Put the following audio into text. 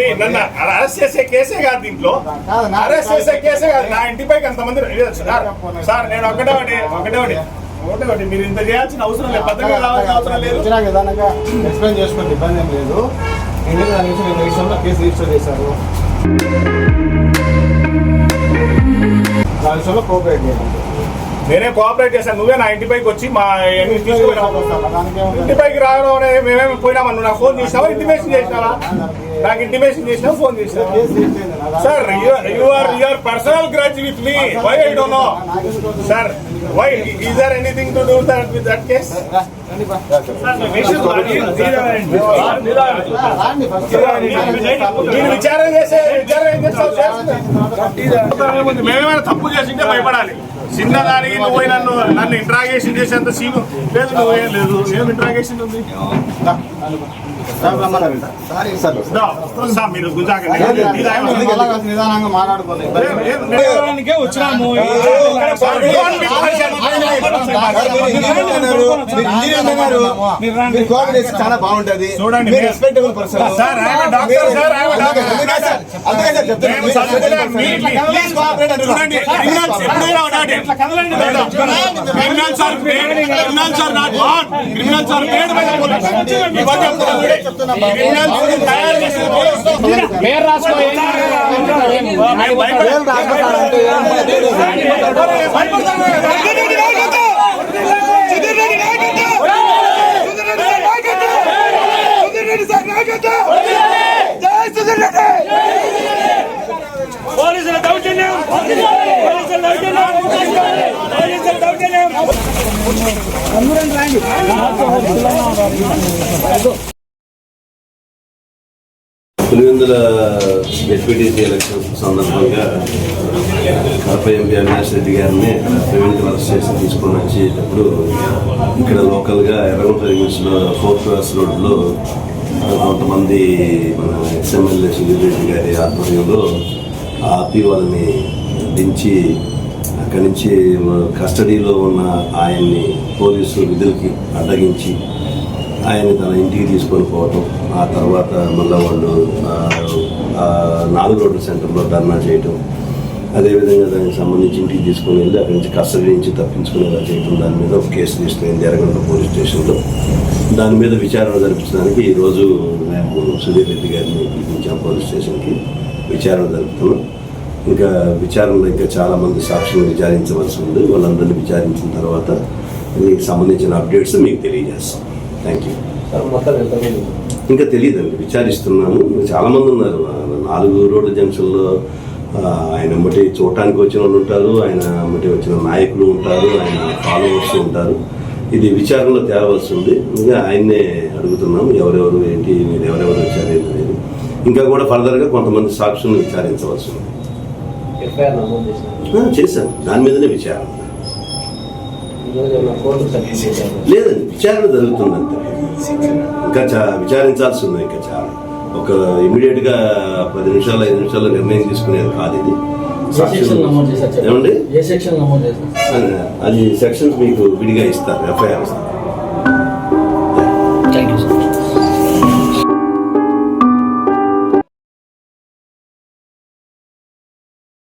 ఇంకోటి నన్ను అరెస్ట్ చేసే కేసే కాదు, దీంట్లో అరెస్ట్ చేసే కేసే కాదు. నా ఇంటిపైకి అంతమంది సార్ నేను ఒకటే మీరు ఇంత చేయాల్సిన అవసరం లేదు, పద్ధతిగా రావాల్సిన అవసరం లేదు. విధానంగా ఎక్స్ప్లెయిన్ చేసుకోండి, ఇబ్బంది ఏం లేదు. దాని విషయంలో కేసు రిజిస్టర్ చేశారు, దాని విషయంలో కోఆపరేట్ చేయండి. నేనే కోఆపరేట్ చేశాను, నువ్వే నా ఇంటిపైకి వచ్చి మా ఇంటిపైకి రావడం అనేది మేమేమి పోయినామా? నువ్వు నాకు ఫోన్ చేసినావా, ఇంటిమేషన్ చేసినావా? నాకు ఇంటిమేషన్ చేసినావు, ఫోన్ చేసినావా? Sir your personal grudge with me, why I don't know sir, why is there anything to do with that case? నేను విచారణ ఏం చేస్తావు? మేమేమైనా తప్పు చేసింటే భయపడాలి. చిన్నదానికి నువ్వు పోయి నన్ను ఇంట్రాగేషన్ చేసేంత సీను లేదు, నువ్వేం లేదు. ఏం ఇంట్రాగేషన్ ఉంది? మీరు నిదానంగా మాట్లాడుకోలేదు. చాలా బాగుంటది, చూడండి. రెస్పెక్టబుల్ పర్సన్ సార్, పోలీసుల దౌర్జన్యం, పులివెందుల జెడ్పీటీసీ ఎలక్షన్ సందర్భంగా కడప ఎంపీ అవినాష్ రెడ్డి గారిని ప్రివెంటివ్ అరెస్ట్ చేసి తీసుకొని వచ్చేటప్పుడు ఇక్కడ లోకల్గా ఎర్రగుంట లిమిట్స్లో 4th క్రాస్ రోడ్లో కొంతమంది మన ఎక్స్ఎమ్మెల్యే సుధీర్ రెడ్డి గారి ఆధ్వర్యంలో ఆపి వాళ్ళని దించి అక్కడి నుంచి కస్టడీలో ఉన్న ఆయన్ని పోలీసు విధులకి అడ్డగించి ఆయన్ని తన ఇంటికి తీసుకొని పోవటం, ఆ తర్వాత మళ్ళీ వాళ్ళు 4 రోడ్డు సెంటర్లో ధర్నా చేయటం, అదేవిధంగా దానికి సంబంధించి ఇంటికి తీసుకొని వెళ్ళి అక్కడి నుంచి కస్టడీ నుంచి తప్పించుకునేలా చేయటం, దాని మీద ఒక కేసు తీసుకుని ఎర్రగొండ పోలీస్ స్టేషన్లో దాని మీద విచారణ జరిపించడానికి ఈరోజు మేము సుధీర్ రెడ్డి గారిని పిలిపించాం పోలీస్ స్టేషన్కి. విచారణ జరుపుతున్నాం. ఇంకా విచారణలో ఇంకా చాలామంది సాక్షులు విచారించవలసి ఉంది. వాళ్ళందరినీ విచారించిన తర్వాత దీనికి సంబంధించిన అప్డేట్స్ మీకు తెలియజేస్తాం. Thank you. ఇంకా తెలియదండి, విచారిస్తున్నాము. చాలామంది ఉన్నారు 4 రోడ్డు జంక్షన్లో. ఆయన బట్టి చూడటానికి వచ్చిన వాళ్ళు ఉంటారు, ఆయన బట్టి వచ్చిన నాయకులు ఉంటారు, ఆయన ఫాలోవర్స్ ఉంటారు. ఇది విచారణలో తేలవలసి ఉంది. ఇంకా ఆయన్నే అడుగుతున్నాము ఎవరెవరు ఏంటి, మీరు ఎవరెవరు వచ్చారు ఏంటనేది. ఇంకా కూడా ఫర్దర్గా కొంతమంది సాక్షులను విచారించవలసి ఉంది. చేశాను, దాని మీదనే విచారణ. లేదండి, విచారణ జరుగుతుందంటే ఇంకా విచారించాల్సి ఉంది. ఇంకా చాలా ఒక ఇమీడియట్గా 10 నిమిషాలు 5 నిమిషాల్లో నిర్ణయం తీసుకునేది కాదు ఇది. ఏమండి అది సెక్షన్స్ మీకు విడిగా ఇస్తారు, ఎఫ్ఐఆర్ ఇస్తారు. Thank you sir.